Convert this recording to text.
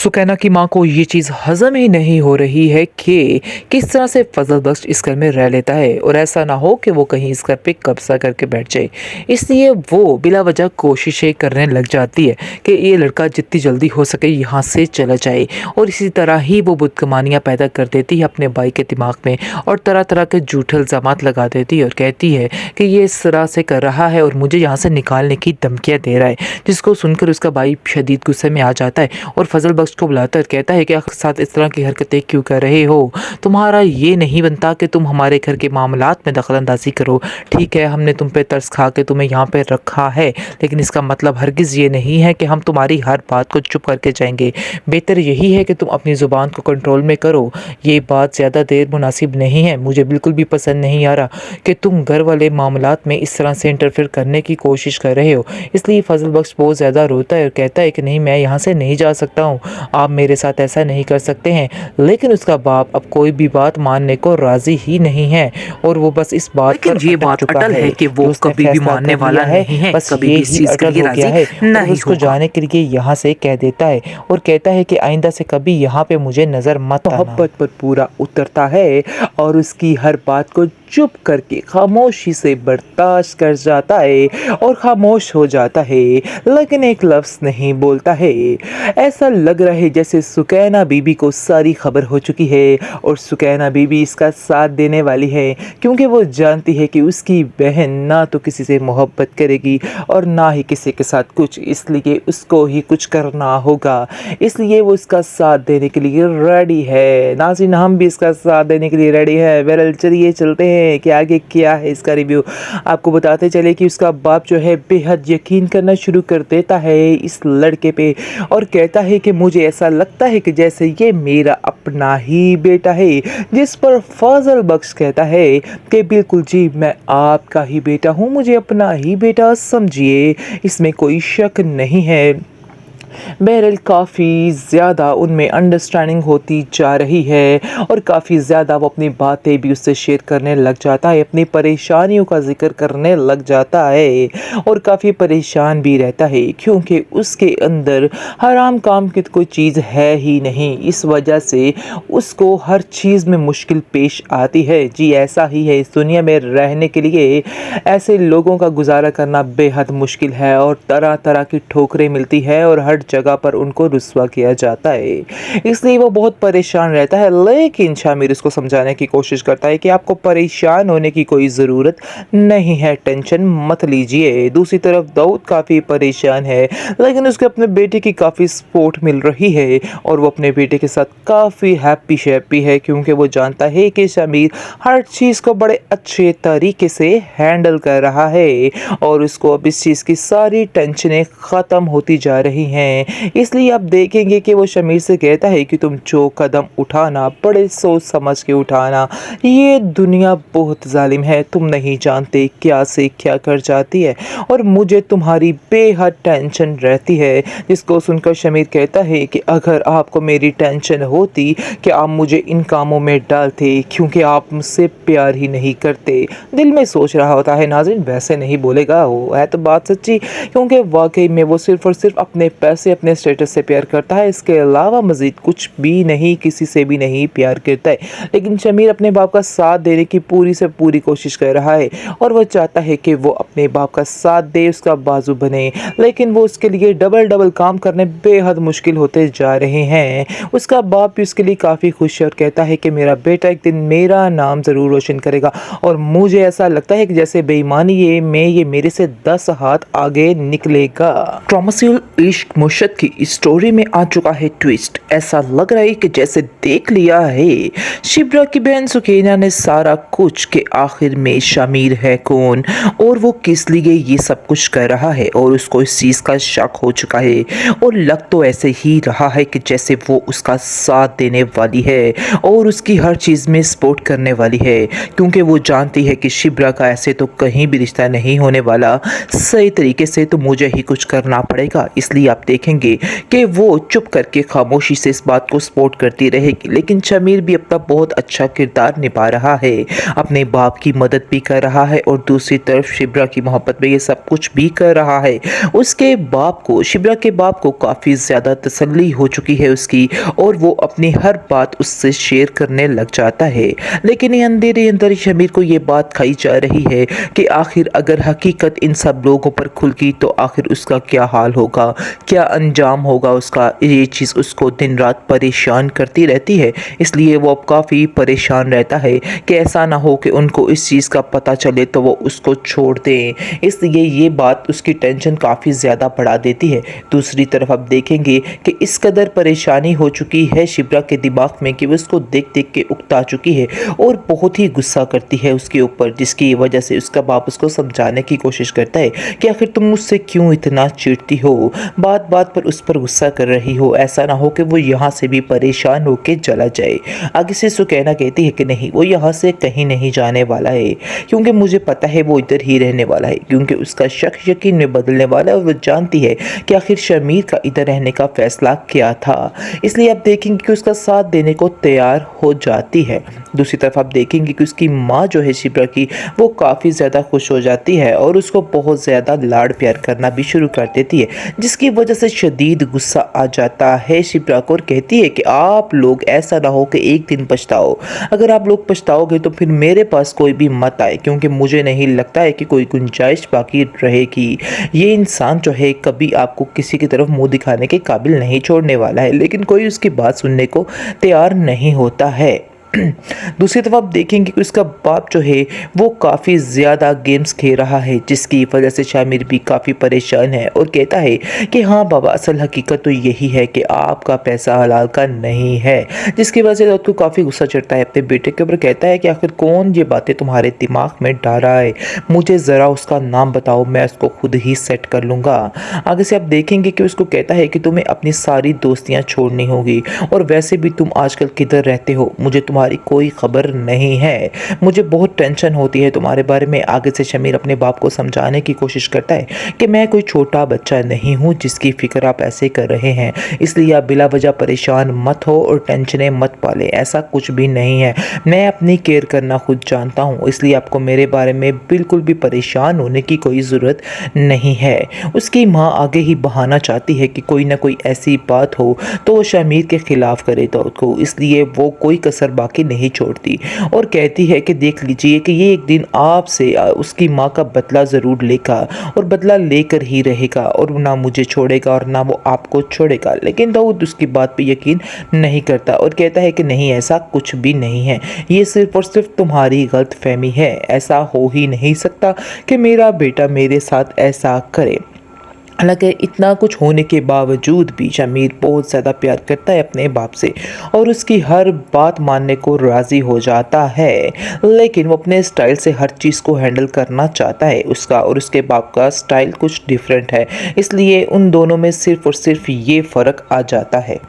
सुकैना की माँ को ये चीज़ हज़म ही नहीं हो रही है कि किस तरह से फजल बख्श इस घर में रह लेता है और ऐसा ना हो कि वो कहीं इस घर पे कब्जा करके बैठ जाए। इसलिए वो बिला वजह कोशिशें करने लग जाती है कि ये लड़का जितनी जल्दी हो सके यहाँ से चला जाए, और इसी तरह ही वो बदगुमानियाँ पैदा कर देती है अपने भाई के दिमाग में और तरह तरह के झूठे इल्ज़ामात लगा देती है और कहती है कि ये इस तरह से कर रहा है और मुझे यहाँ से निकालने की धमकियाँ दे रहा है, जिसको सुनकर उसका भाई शदीद गुस्से में आ जाता है और फजल बख्श को बुलाता है, कहता है कि आखिर साथ इस तरह की हरकतें क्यों कर रहे हो, तुम्हारा ये नहीं बनता कि तुम हमारे घर के मामलात में दखल अंदाजी करो। ठीक है, हमने तुम पे तरस खा के तुम्हें यहाँ पे रखा है, लेकिन इसका मतलब हरगिज़ ये नहीं है कि हम तुम्हारी हर बात को चुप करके जाएंगे। बेहतर यही है कि तुम अपनी ज़ुबान को कंट्रोल में करो। ये बात ज़्यादा देर मुनासिब नहीं है। मुझे बिल्कुल भी पसंद नहीं आ रहा कि तुम घर वाले मामलात में इस तरह से इंटरफेयर करने की कोशिश कर रहे हो। इसलिए फजल बख्श बहुत ज़्यादा रोता है और कहता है कि नहीं, मैं यहाँ से नहीं जा सकता हूँ, आप मेरे साथ ऐसा नहीं कर सकते हैं। लेकिन उसका बाप अब कोई भी बात मानने को राज़ी ही नहीं है और वो बस इस बात पर ये बात अटल है कि वो कभी भी मानने वाला नहीं है, बस कभी ये भी इस ही चीज़ के अटल लिए हो गया राज़ी है। नहीं उसको होगा। जाने के लिए यहाँ से कह देता है और कहता है कि आइंदा से कभी यहाँ पे मुझे नज़र मत आना। मोहब्बत पर पूरा उतरता है और उसकी हर बात को चुप करके खामोशी से बर्दाश्त कर जाता है और खामोश हो जाता है, लेकिन एक लफ्ज़ नहीं बोलता है। ऐसा लग रहा है जैसे सुकैना बीबी को सारी खबर हो चुकी है और सुकैना बीबी इसका साथ देने वाली है, क्योंकि वो जानती है कि उसकी बहन ना तो किसी से मोहब्बत करेगी और ना ही किसी के साथ कुछ, इसलिए उसको ही कुछ करना होगा। इसलिए वो इसका साथ देने के लिए रेडी है। नाज़रीन, हम भी इसका साथ देने के लिए रेडी है। बहरहाल चलिए चलते हैं कि आगे क्या है इसका रिव्यू। आपको बताते चले कि उसका बाप जो है बेहद यकीन करना शुरू कर देता है इस लड़के पे और कहता है कि मुझे ऐसा लगता है कि जैसे ये मेरा अपना ही बेटा है, जिस पर फजल बख्श कहता है कि बिल्कुल जी, मैं आपका ही बेटा हूँ, मुझे अपना ही बेटा समझिए, इसमें कोई शक नहीं है। बहरहाल काफ़ी ज़्यादा उनमें अंडरस्टैंडिंग होती जा रही है और काफ़ी ज़्यादा वो अपनी बातें भी उससे शेयर करने लग जाता है, अपनी परेशानियों का ज़िक्र करने लग जाता है और काफ़ी परेशान भी रहता है, क्योंकि उसके अंदर हराम काम की कोई चीज़ है ही नहीं। इस वजह से उसको हर चीज़ में मुश्किल पेश आती है। जी, ऐसा ही है, इस दुनिया में रहने के लिए ऐसे लोगों का गुजारा करना बेहद मुश्किल है और तरह तरह की ठोकरें मिलती है और हर जगह पर उनको रुस्वा किया जाता है। इसलिए वो बहुत परेशान रहता है, लेकिन शामिर उसको समझाने की कोशिश करता है कि आपको परेशान होने की कोई ज़रूरत नहीं है, टेंशन मत लीजिए। दूसरी तरफ दाऊद काफ़ी परेशान है, लेकिन उसके अपने बेटे की काफ़ी सपोर्ट मिल रही है और वो अपने बेटे के साथ काफ़ी हैप्पी शैप्पी है, क्योंकि वो जानता है कि शामिर हर चीज़ को बड़े अच्छे तरीके से हैंडल कर रहा है और उसको अब इस चीज़ की सारी टेंशनें ख़त्म होती जा रही हैं। इसलिए आप देखेंगे कि वो शमीर से कहता है कि तुम जो कदम उठाना बड़े सोच समझ के उठाना, ये दुनिया बहुत जालिम है, तुम नहीं जानते क्या से क्या कर जाती है और मुझे तुम्हारी बेहद टेंशन रहती है। जिसको सुनकर शमीर कहता है कि अगर आपको मेरी टेंशन होती कि आप मुझे इन कामों में डालते, क्योंकि आप मुझसे प्यार ही नहीं करते। दिल में सोच रहा होता है, नाज़रीन वैसे नहीं बोलेगा, वो है तो बात सच्ची, क्योंकि वाकई में वो सिर्फ़ और सिर्फ अपने पैसे अपने स्टेटस से प्यार करता है, इसके अलावा मज़ीद कुछ भी नहीं, किसी से भी नहीं प्यार करता है। लेकिन शमीर अपने बाप का साथ देने की पूरी से पूरी कोशिश कर रहा है और वो चाहता है कि वो अपने बाप का साथ दे, उसका बाजू बने, लेकिन वो उसके लिए डबल डबल काम करने बेहद मुश्किल होते जा रहे हैं। उसका बाप भी उसके लिए काफ़ी खुश है और कहता है कि मेरा बेटा एक दिन मेरा नाम ज़रूर रोशन करेगा और मुझे ऐसा लगता है कि जैसे बेईमानी ये मेरे से 10 हाथ आगे निकलेगा। ट्रॉमासियल इश्क मुर्शद की स्टोरी में आ चुका है ट्विस्ट। ऐसा लग रहा है कि जैसे देख लिया है शिब्रा की बहन सुकैना ने सारा कुछ कि आखिर में शामिर है कौन और वो किस लिए ये सब कुछ कर रहा है, और उसको इस चीज़ का शक हो चुका है और लग तो ऐसे ही रहा है कि जैसे वो उसका साथ देने वाली है और उसकी हर चीज़ में सपोर्ट करने वाली है, क्योंकि वो जानती है कि शिब्रा का ऐसे तो कहीं भी रिश्ता नहीं होने वाला, सही तरीके से तो मुझे ही कुछ करना पड़ेगा। इसलिए आप देख देखेंगे कि वो चुप करके खामोशी से इस बात को सपोर्ट करती रहेगी, लेकिन शमीर भी अपना बहुत अच्छा किरदार निभा रहा है, अपने बाप की मदद भी कर रहा है और दूसरी तरफ शिब्रा की मोहब्बत में ये सब कुछ भी कर रहा है। उसके बाप को, शिब्रा के बाप को काफ़ी ज़्यादा तसल्ली हो चुकी है उसकी, और वो अपनी हर बात उससे शेयर करने लग जाता है। लेकिन ये अंधेरे अंदर शमीर को ये बात खाई जा रही है कि आखिर अगर हकीकत इन सब लोगों पर खुल गई तो आखिर उसका क्या हाल होगा, क्या अंजाम होगा उसका। ये चीज़ उसको दिन रात परेशान करती रहती है, इसलिए वो अब काफ़ी परेशान रहता है कि ऐसा ना हो कि उनको इस चीज़ का पता चले तो वो उसको छोड़ दें। इसलिए ये बात उसकी टेंशन काफ़ी ज़्यादा बढ़ा देती है। दूसरी तरफ अब देखेंगे कि इस कदर परेशानी हो चुकी है शिब्रा के दिमाग में कि वो उसको देख देख के उकता चुकी है और बहुत ही गुस्सा करती है उसके ऊपर, जिसकी वजह से उसका बाप उसको समझाने की कोशिश करता है कि आखिर तुम मुझसे क्यों इतना चिढ़ती हो, बात बात पर उस पर गुस्सा कर रही हो, ऐसा ना हो कि वो यहाँ से भी परेशान होकर चला जाए। आगे से सुकैना कहती है कि नहीं, वो यहाँ से कहीं नहीं जाने वाला है, क्योंकि मुझे पता है वो इधर ही रहने वाला है, क्योंकि उसका शक यकीन में बदलने वाला है और वो जानती है कि आखिर शमीर का इधर रहने का फैसला क्या था। इसलिए आप देखेंगे कि उसका साथ देने को तैयार हो जाती है। दूसरी तरफ आप देखेंगे कि उसकी माँ जो है शिब्रा की, वो काफ़ी ज़्यादा खुश हो जाती है और उसको बहुत ज़्यादा लाड प्यार करना भी शुरू कर देती है, जिसकी वजह से शदीद गुस्सा आ जाता है शिब्रा को और कहती है कि आप लोग ऐसा ना हो कि एक दिन पछताओ, अगर आप लोग पछताओगे तो फिर मेरे पास कोई भी मत आए, क्योंकि मुझे नहीं लगता है कि कोई गुंजाइश बाकी रहेगी। ये इंसान जो है कभी आपको किसी की तरफ मुंह दिखाने के काबिल नहीं छोड़ने वाला है, लेकिन कोई उसकी बात सुनने को तैयार नहीं होता है। दूसरी तरफ आप देखेंगे कि उसका बाप जो है वो काफ़ी ज़्यादा गेम्स खेल रहा है, जिसकी वजह से शामिर भी काफ़ी परेशान है और कहता है कि हाँ बाबा, असल हकीकत तो यही है कि आपका पैसा हलाल का नहीं है, जिसकी वजह से उसको काफ़ी गुस्सा चढ़ता है अपने बेटे के ऊपर। कहता है कि आखिर कौन ये बातें तुम्हारे दिमाग में डाल रहा है, मुझे ज़रा उसका नाम बताओ, मैं उसको खुद ही सेट कर लूँगा। आगे से आप देखेंगे कि उसको कहता है कि तुम्हें अपनी सारी दोस्तियाँ छोड़नी होगी, और वैसे भी तुम आजकल किधर रहते हो, मुझे तुम्हारी कोई खबर नहीं है, मुझे बहुत टेंशन होती है तुम्हारे बारे में। आगे से शमीर अपने बाप को समझाने की कोशिश करता है कि मैं कोई छोटा बच्चा नहीं हूँ जिसकी फिक्र आप ऐसे कर रहे हैं, इसलिए आप बिला वजह परेशान मत हो और टेंशनें मत पाले, ऐसा कुछ भी नहीं है, मैं अपनी केयर करना खुद जानता हूँ, इसलिए आपको मेरे बारे में बिल्कुल भी परेशान होने की कोई ज़रूरत नहीं है। उसकी माँ आगे ही बहाना चाहती है कि कोई ना कोई ऐसी बात हो तो वो शमीर के खिलाफ करे तो उसको, इसलिए वो कोई कसर बाकी नहीं छोड़ती और कहती है कि देख लीजिए कि ये एक दिन आपसे उसकी माँ का बदला ज़रूर लेगा और बदला लेकर ही रहेगा, और ना मुझे छोड़ेगा और ना वो आपको छोड़ेगा। लेकिन दाऊद उसकी बात पे यकीन नहीं करता और कहता है कि नहीं, ऐसा कुछ भी नहीं है, ये सिर्फ और सिर्फ तुम्हारी गलत फहमी है, ऐसा हो ही नहीं सकता कि मेरा बेटा मेरे साथ ऐसा करे। हालांकि इतना कुछ होने के बावजूद भी शमीर बहुत ज़्यादा प्यार करता है अपने बाप से और उसकी हर बात मानने को राज़ी हो जाता है, लेकिन वो अपने स्टाइल से हर चीज़ को हैंडल करना चाहता है। उसका और उसके बाप का स्टाइल कुछ डिफरेंट है, इसलिए उन दोनों में सिर्फ और सिर्फ ये फ़र्क आ जाता है।